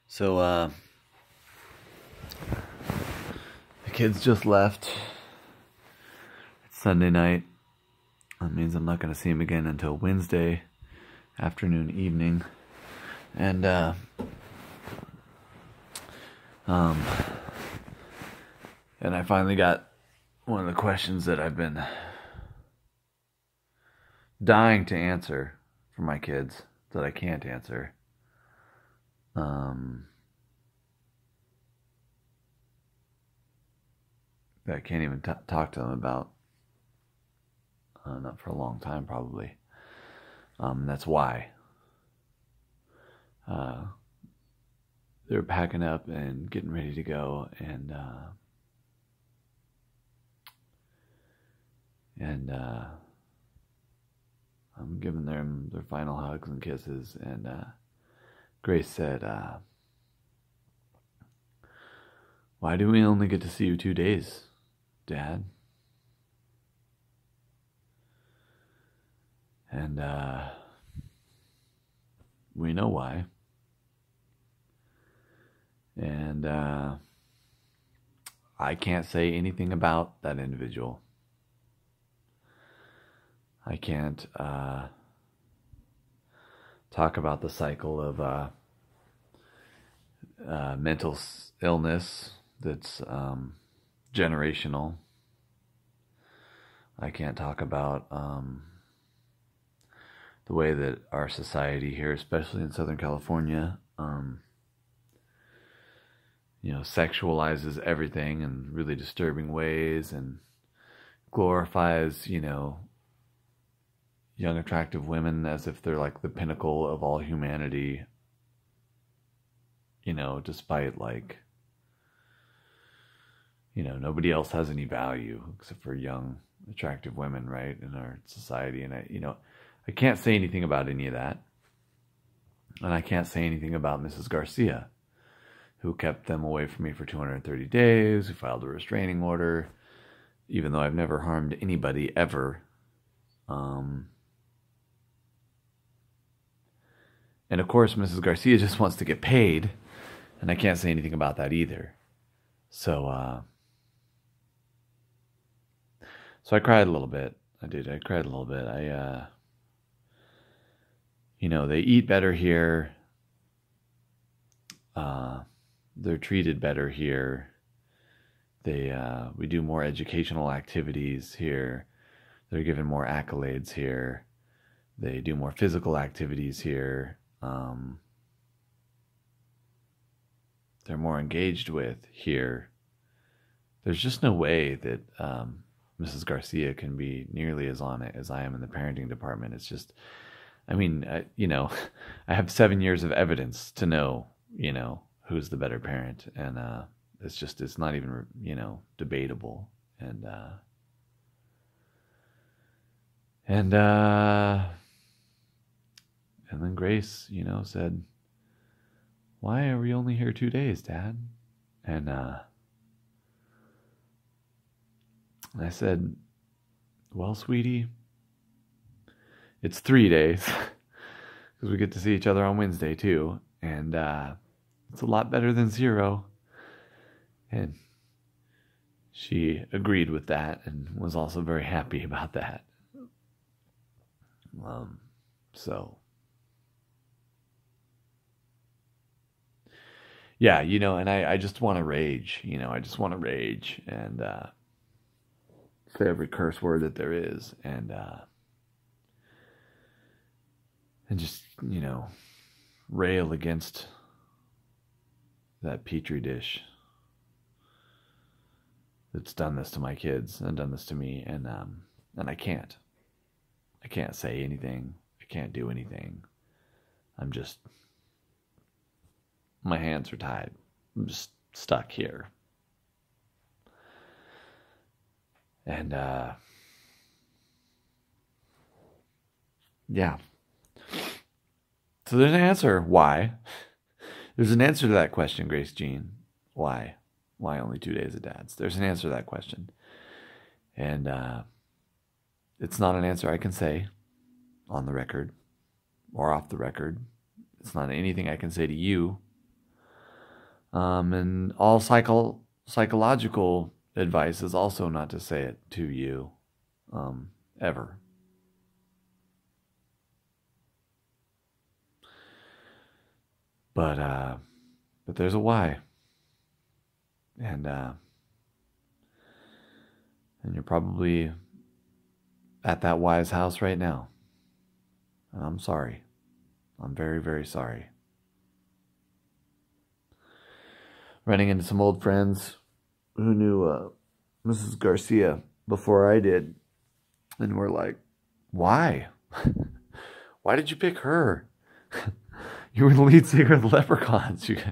So, the kids just left. It's Sunday night. That means I'm not going to see them again until Wednesday afternoon, evening. And, and I finally got one of the questions that I've been dying to answer for my kids that I can't answer. That I can't even talk to them about. Not for a long time, probably. That's why. They're packing up and getting ready to go, and I'm giving them their final hugs and kisses, and Grace said, "Why do we only get to see you 2 days, Dad?" And we know why. And I can't say anything about that individual. I can't talk about the cycle of mental illness that's generational. I can't talk about the way that our society here, especially in Southern California, sexualizes everything in really disturbing ways and glorifies, young attractive women as if they're like the pinnacle of all humanity, despite nobody else has any value except for young attractive women, right, in our society. And I can't say anything about any of that. And I can't say anything about Mrs. Garcia, who kept them away from me for 230 days, who filed a restraining order, even though I've never harmed anybody ever. And of course, Mrs. Garcia just wants to get paid, and I can't say anything about that either. So I cried a little bit. I cried a little bit. They eat better here. They're treated better here. We do more educational activities here. They're given more accolades here. They do more physical activities here. They're more engaged with here. There's just no way that Mrs. Garcia can be nearly as on it as I am in the parenting department. It's just, I have 7 years of evidence to know, who's the better parent. And it's not even, debatable. And then Grace, said, "Why are we only here 2 days, Dad?" And I said, "Well, sweetie, it's 3 days because we get to see each other on Wednesday too. And it's a lot better than 0. And she agreed with that and was also very happy about that. So, yeah, and I just want to rage, I just want to rage and say every curse word that there is and just, rail against that petri dish that's done this to my kids and done this to me, and I can't say anything. I can't do anything. My hands are tied. I'm just stuck here. And yeah. So there's an answer why. There's an answer to that question, Grace Jean. Why? Why only 2 days of dads? There's an answer to that question. And it's not an answer I can say on the record or off the record. It's not anything I can say to you. And all psychological advice is also not to say it to you, ever. But there's a why, and you're probably at that wise house right now. And I'm sorry. I'm very, very sorry. Running into some old friends who knew Mrs. Garcia before I did, and we're like, why? Why did you pick her? You were the lead singer of the Leprechauns. It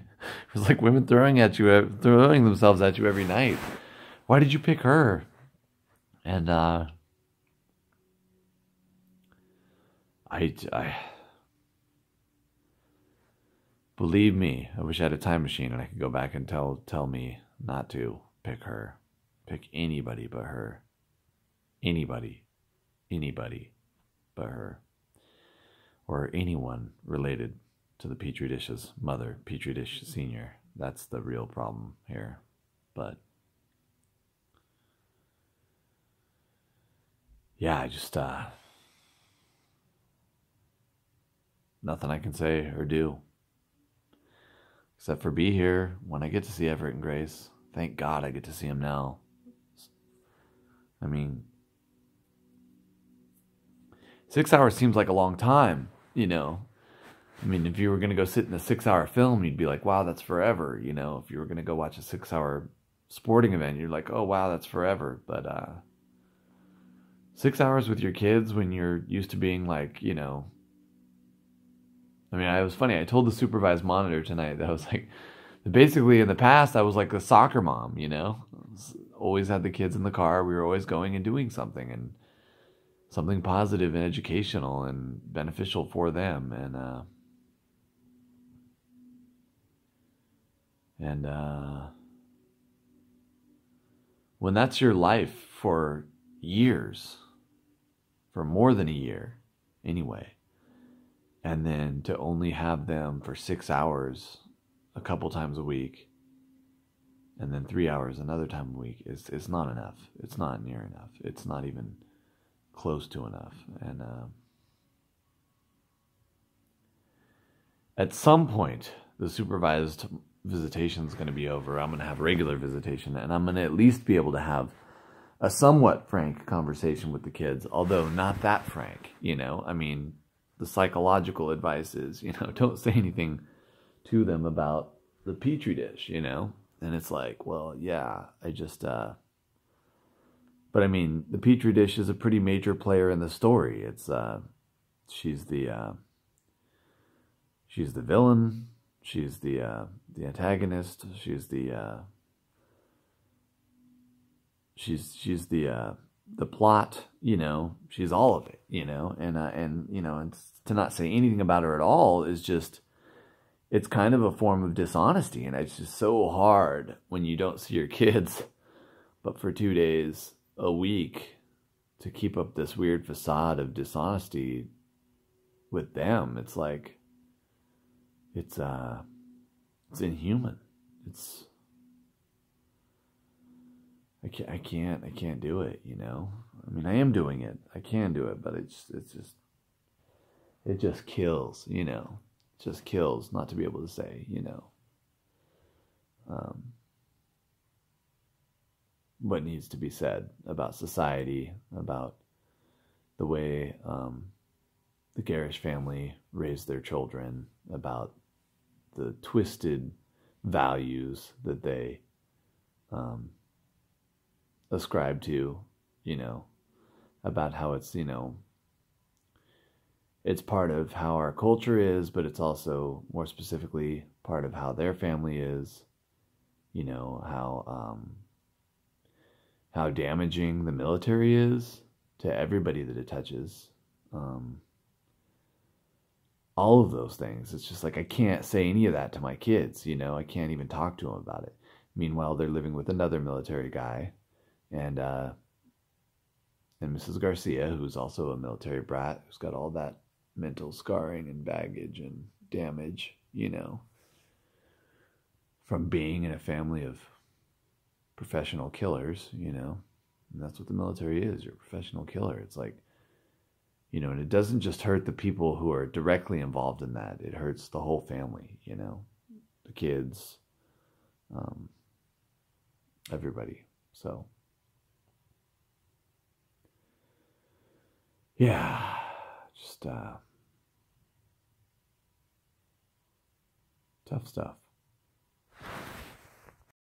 was like women throwing themselves at you every night. Why did you pick her? And I believe me, I wish I had a time machine and I could go back and tell me not to pick her. Pick anybody but her. Anybody but her. Or anyone related to the Petri Dish's mother, Petri Dish Sr. That's the real problem here. But yeah, I just nothing I can say or do except for be here when I get to see Everett and Grace. Thank God I get to see him now. I mean, 6 hours seems like a long time, you know. I mean, if you were going to go sit in a 6-hour film, you'd be like, wow, that's forever, you know. If you were going to go watch a 6-hour sporting event, you're like, oh, wow, that's forever. But 6 hours with your kids when you're used to being like, you know, I mean, it was funny. I told the supervised monitor tonight that I was like, basically in the past, I was like a soccer mom, you know. Always had the kids in the car. We were always going and doing something and something positive and educational and beneficial for them. And when that's your life for years, for more than a year anyway, and then to only have them for 6 hours a couple times a week, and then 3 hours another time a week, it's not enough. It's not near enough. It's not even close to enough. And at some point, the supervised visitation is going to be over. I'm going to have regular visitation, and I'm going to at least be able to have a somewhat frank conversation with the kids, although not that frank, you know. I mean, the psychological advice is, you know, don't say anything to them about the Petri dish, you know. And it's like, well, yeah, I just but I mean, the Petri dish is a pretty major player in the story. It's she's the villain, she's the antagonist, she's the plot, you know, she's all of it, you know. And you know, and to not say anything about her at all is just, it's kind of a form of dishonesty. And it's just so hard when you don't see your kids but for 2 days a week to keep up this weird facade of dishonesty with them. It's like, it's inhuman. I can't do it, you know. I mean, I am doing it. I can do it, but it just kills, you know. It just kills not to be able to say, you know, what needs to be said about society, about the way the Garish family raised their children, about the twisted values that they ascribe to, you know, about how it's, you know, it's part of how our culture is, but it's also more specifically part of how their family is, you know, how damaging the military is to everybody that it touches. All of those things. It's just like, I can't say any of that to my kids, you know. I can't even talk to them about it. Meanwhile, they're living with another military guy, and Mrs. Garcia, who's also a military brat, who's got all that mental scarring and baggage and damage, you know, from being in a family of professional killers, you know, and that's what the military is. You're a professional killer. It's like, you know, and it doesn't just hurt the people who are directly involved in that. It hurts the whole family, you know, the kids, um, everybody. So, yeah, just tough stuff.